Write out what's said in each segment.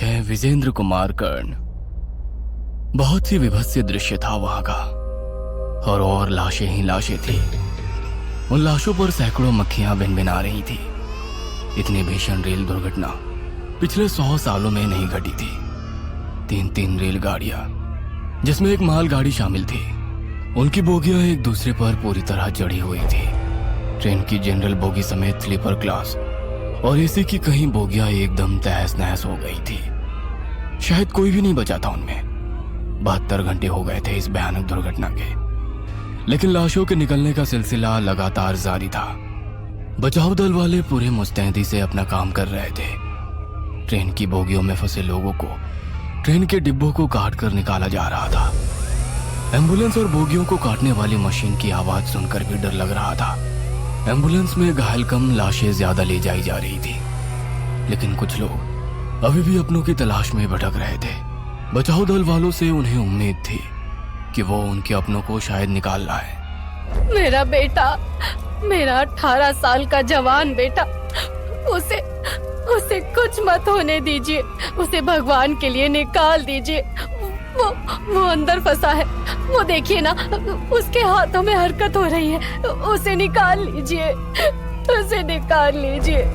नायक है विजेंद्र कुमार कर्ण। बहुत ही विभत्स दृश्य था वहां का, और लाशें ही लाशें थी। उन लाशों पर सैकड़ों मक्खियां भिनभिना रही थी। इतनी भीषण रेल दुर्घटना पिछले 100 सालों में नहीं घटी थी। 3 रेलगाड़ियां, जिसमें एक मालगाड़ी शामिल थी, उनकी बोगियां एक दूसरे पर पूरी तरह जड़ी हुई थी। ट्रेन की जनरल बोगी समेत स्लीपर क्लास और एसी की कहीं बोगियां एकदम तहस नहस हो गई थी। शायद कोई भी नहीं बचा था उनमें। 72 घंटे हो गए थे इस भयानक दुर्घटना के, लेकिन लाशों के निकलने का सिलसिला लगातार जारी था। बचाव दल वाले पूरे मुस्तैदी से अपना काम कर रहे थे। ट्रेन की बोगियों में फंसे लोगों को ट्रेन के डिब्बों को काट कर निकाला जा रहा था। एम्बुलेंस और बोगियों को काटने वाली मशीन की आवाज सुनकर भी डर लग रहा था। एम्बुलेंस में घायल कम, लाशें ज्यादा ले जाई जा रही थी, लेकिन कुछ लोग अभी भी अपनों की तलाश में भटक रहे थे। बचाव दल वालों से उन्हें उम्मीद थी कि वो उनके अपनों को शायद निकाल लाए। मेरा बेटा, मेरा 18 साल का जवान बेटा, उसे कुछ मत होने दीजिए। उसे भगवान के लिए निकाल दीजिए। वो अंदर फंसा है। वो देखिए ना, उसके हाथों में हरकत हो रही है। उसे निकाल लीजिए, उसे निकाल लीजिए।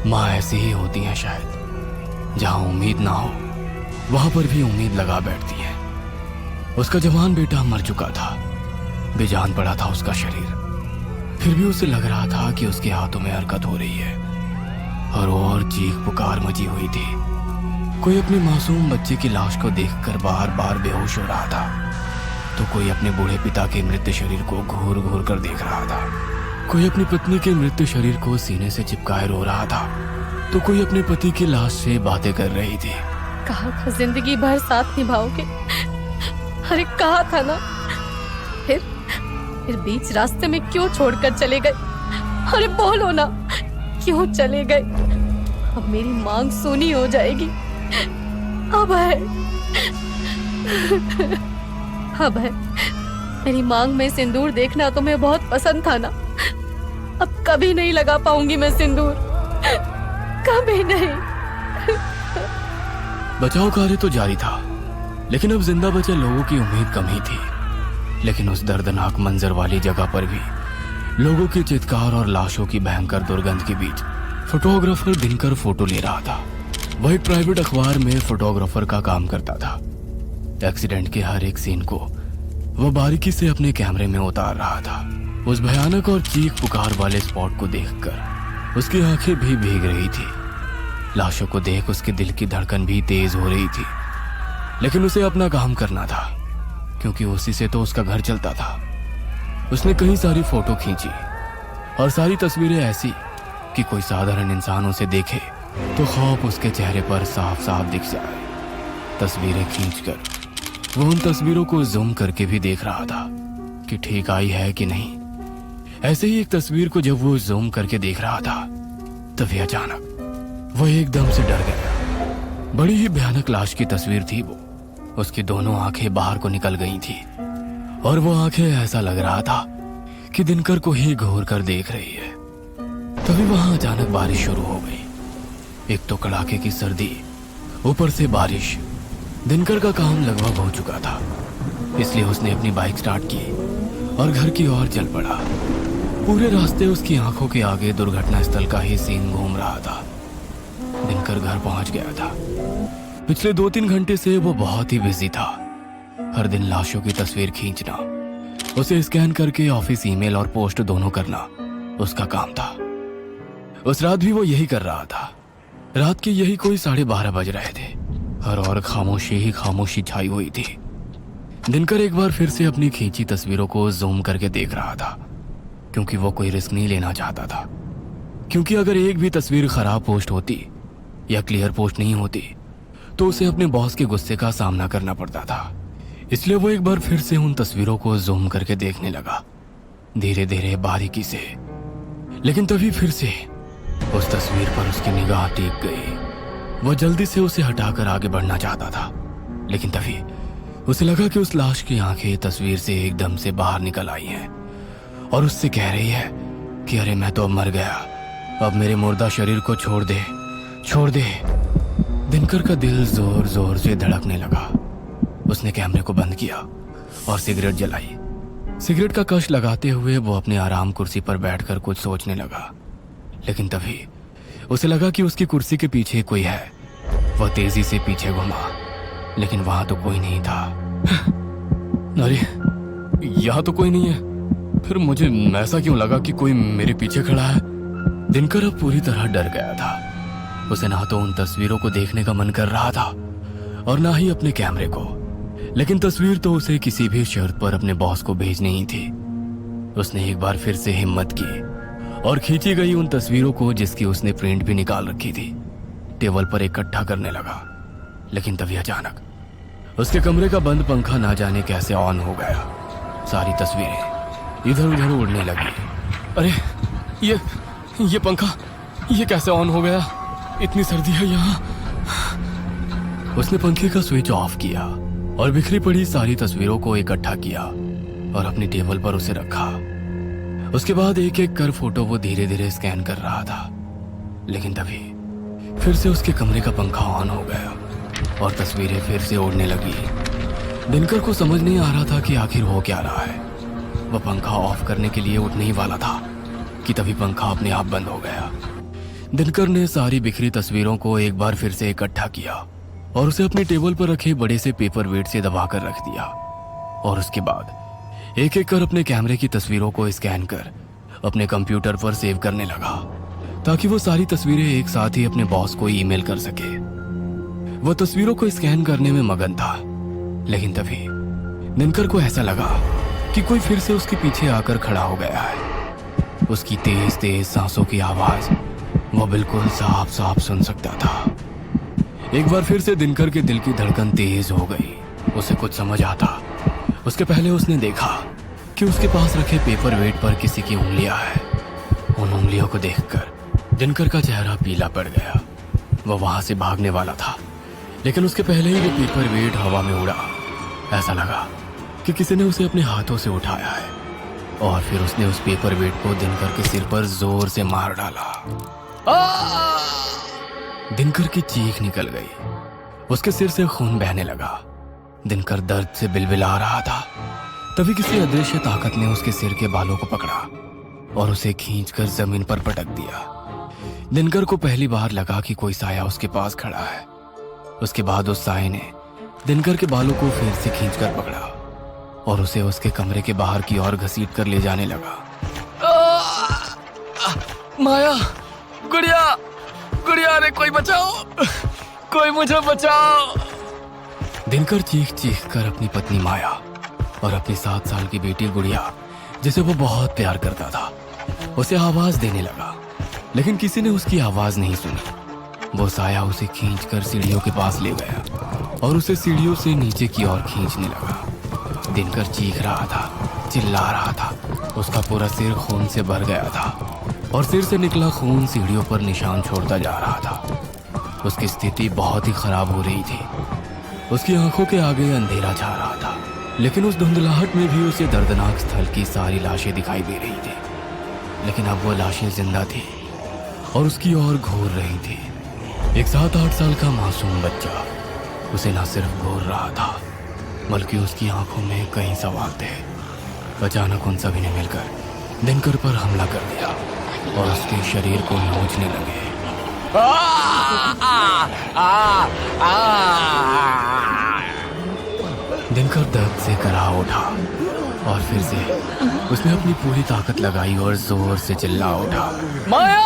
माँ ऐसी ही होती है शायद। जहाँ उम्मीद ना हो वहां पर भी उम्मीद लगा बैठती है। उसका जवान बेटा मर चुका था, बेजान पड़ा था उसका शरीर। फिर भी उसे लग रहा था कि उसके हाथों में हरकत हो रही है, और चीख पुकार मची हुई थी। कोई अपने मासूम बच्चे की लाश को देखकर बार बार बेहोश हो रहा था, तो कोई अपने बूढ़े पिता के मृत शरीर को घूर घूर कर देख रहा था। कोई अपनी पत्नी के मृत शरीर को सीने से चिपकाए रो रहा था, तो कोई अपने पति की लाश से बातें कर रही थी। कहा था जिंदगी भर साथ निभाओगे, अरे कहा था ना। फिर बीच रास्ते में क्यों छोड़कर चले गए? अरे बोलो ना, क्यों चले गए? अब मेरी मांग सुनी हो जाएगी। अब है मेरी मांग में सिंदूर देखना तुम्हें बहुत पसंद था ना। अब कभी नहीं लगा पाऊंगी मैं सिंदूर, कभी नहीं। बचाव कार्य तो जारी था, लेकिन अब जिंदा बचे लोगों की उम्मीद कम ही थी। लेकिन उस दर्दनाक मंजर वाली जगह पर भी लोगों की चित्कार और लाशों की भयंकर दुर्गंध के बीच फोटोग्राफर दिनकर फोटो ले रहा था। वह एक प्राइवेट अखबार में फोटोग्राफर का काम करता था। एक्सीडेंट के हर एक सीन को वह बारीकी से अपने कैमरे में उतार रहा था। उस भयानक और चीख पुकार वाले स्पॉट को देखकर उसकी आंखें भी भीग रही थी। लाशों को देख उसके दिल की धड़कन भी तेज हो रही थी, लेकिन उसे अपना काम करना था, क्योंकि उसी से तो उसका घर चलता था। उसने कई सारी फोटो खींची, और सारी तस्वीरें ऐसी कि कोई साधारण इंसान उसे देखे तो खौफ उसके चेहरे पर साफ साफ दिख जाए। तस्वीरें खींचकर वो उन तस्वीरों को जूम करके भी देख रहा था कि ठीक आई है कि नहीं। ऐसे ही एक तस्वीर को जब वो जूम करके देख रहा था, तभी अचानक वो एकदम से डर गया। बड़ी ही भयानक लाश की तस्वीर थी वो। उसकी दोनों आंखें बाहर को निकल गई थी, और वो आंखें ऐसा लग रहा था कि दिनकर को ही घूर कर देख रही है। तभी वहां अचानक बारिश शुरू हो गई। एक तो कड़ाके की सर्दी, ऊपर से बारिश। दिनकर का काम लगभग हो चुका था, इसलिए उसने अपनी बाइक स्टार्ट की और घर की ओर चल पड़ा। पूरे रास्ते उसकी आंखों के आगे दुर्घटना स्थल का ही सीन घूम रहा था। दिनकर घर पहुंच गया था। पिछले 2-3 घंटे से वो बहुत ही बिजी था। हर दिन लाशों की तस्वीर खींचना, उसे स्कैन करके ऑफिस ईमेल और पोस्ट दोनों करना उसका काम था। उस रात भी वो यही कर रहा था। रात के यही कोई 12:30 बज रहे थे, और खामोशी ही खामोशी छाई हुई थी। दिनकर एक बार फिर से अपनी खींची तस्वीरों को जूम करके देख रहा था, क्योंकि वो कोई रिस्क नहीं लेना चाहता था। क्योंकि अगर एक भी तस्वीर खराब पोस्ट होती या क्लियर पोस्ट नहीं होती, तो उसे अपने बॉस के गुस्से का सामना करना पड़ता था। इसलिए वो एक बार फिर से उन तस्वीरों को जूम करके देखने लगा, धीरे धीरे बारीकी से। लेकिन तभी फिर से उस तस्वीर पर उसकी निगाह टिक गई। वो जल्दी से उसे हटाकर आगे बढ़ना चाहता था, लेकिन तभी उसे लगा कि उस लाश की आंखें तस्वीर से एकदम से बाहर निकल आई हैं और उससे कह रही है कि अरे मैं तो अब मर गया, अब मेरे मुर्दा शरीर को छोड़ दे, छोड़ दे। दिनकर का दिल जोर जोर से धड़कने लगा। उसने कैमरे को बंद किया और सिगरेट जलाई। सिगरेट का कश लगाते हुए वो अपने आराम कुर्सी पर बैठकर कुछ सोचने लगा। लेकिन तभी उसे लगा कि उसकी कुर्सी के पीछे कोई है। वह तेजी से पीछे घुमा, लेकिन वहां तो कोई नहीं था। अरे यहाँ तो कोई नहीं है, फिर मुझे ऐसा क्यों लगा कि कोई मेरे पीछे खड़ा है। दिनकर अब पूरी तरह डर गया था। उसे ना तो उन तस्वीरों को देखने का मन कर रहा था और ना ही अपने कैमरे को, लेकिन तस्वीर तो उसे किसी भी शर्त पर अपने बॉस को भेजनी ही थी। उसने एक बार फिर से हिम्मत की और खींची गई उन तस्वीरों को, जिसकी उसने प्रिंट भी निकाल रखी थी, टेबल पर इकट्ठा करने लगा। लेकिन तभी अचानक उसके कमरे का बंद पंखा ना जाने कैसे ऑन हो गया। सारी तस्वीरें इधर उधर उड़ने लगी। अरे ये पंखा ये कैसे ऑन हो गया? इतनी सर्दी है यहाँ। उसने पंखे का स्विच ऑफ किया और बिखरी पड़ी सारी तस्वीरों को इकट्ठा किया और अपनी टेबल पर उसे रखा। उसके बाद एक एक कर फोटो वो धीरे धीरे स्कैन कर रहा था। लेकिन तभी फिर से उसके कमरे का पंखा ऑन हो गया और तस्वीरें फिर से उड़ने लगी। दिनकर को समझ नहीं आ रहा था कि आखिर हो क्या रहा है। वह पंखा ऑफ करने के लिए उठने ही वाला था कि तभी पंखा अपने आप बंद हो गया। दिनकर ने सारी बिखरी तस्वीरों को एक बार फिर से इकट्ठा किया और उसे अपनी टेबल पर रखे बड़े से पेपर वेट से दबाकर रख दिया। और उसके बाद एक एक कर अपने कैमरे की तस्वीरों को स्कैन कर अपने कंप्यूटर पर सेव करने लगा, ताकि वो सारी तस्वीरें एक साथ ही अपने बॉस को ईमेल कर सके। वह तस्वीरों को स्कैन करने में मगन था। लेकिन तभी दिनकर को ऐसा लगा कि कोई फिर से उसके पीछे आकर खड़ा हो गया है। उसकी तेज तेज सांसों की आवाज वो बिल्कुल साफ साफ सुन सकता था। एक बार फिर से दिनकर के दिल की धड़कन तेज हो गई। उसे कुछ समझ आता उसके पहले उसने देखा कि उसके पास रखे पेपर वेट पर किसी की उंगलियां हैं। उन उंगलियों को देखकर दिनकर का चेहरा पीला पड़ गया। वह वहां से भागने वाला था, लेकिन उसके पहले ही वो पेपर वेट हवा में उड़ा। ऐसा लगा कि किसी ने उसे अपने हाथों से उठाया है और फिर उसने उस पेपर वेट को दिनकर के सिर पर जोर से मार डाला। दिनकर की चीख निकल गई। उसके सिर से खून बहने लगा। दिनकर दर्द से बिलबिला रहा था। तभी किसी अदृश्य ताकत ने उसके सिर के बालों को पकड़ा और उसे खींचकर जमीन पर पटक दिया। दिनकर को पहली बार लगा कि कोई साया उसके पास खड़ा है। उसके बाद उस साये ने दिनकर के बालों को फिर से खींचकर पकड़ा और उसे उसके कमरे के बाहर की ओर घसीट कर ले जाने लगा। माया, गुड़िया, गुड़िया, रे कोई बचाओ, कोई मुझे बचाओ। दिनकर चीख चीख कर अपनी पत्नी माया और अपनी 7 साल की बेटी गुड़िया, जिसे वो बहुत प्यार करता था, उसे आवाज देने लगा। लेकिन किसी ने उसकी आवाज नहीं सुनी। वो साया उसे खींचकर सीढ़ियों के पास ले गया और उसे सीढ़ियों से नीचे की ओर खींचने लगा। दिनकर चीख रहा था, चिल्ला रहा था। उसका पूरा सिर खून से भर गया था और सिर से निकला खून सीढ़ियों पर निशान छोड़ता जा रहा था। उसकी स्थिति बहुत ही खराब हो रही थी। उसकी आंखों के आगे अंधेरा छा रहा था, लेकिन उस धुंधलाहट में भी उसे दर्दनाक स्थल की सारी लाशें दिखाई दे रही थी। लेकिन अब वो लाशें जिंदा थी और उसकी ओर घूर रही थी। एक 7-8 साल का मासूम बच्चा उसे न सिर्फ घूर रहा था, बल्कि उसकी आंखों में कई सवाल थे। अचानक उन सभी ने मिलकर दिनकर पर हमला कर दिया और उसके शरीर को नोचने लगे। दिनकर दर्द से करा उठा और फिर से उसने अपनी पूरी ताकत लगाई और जोर से चिल्ला उठा, माया!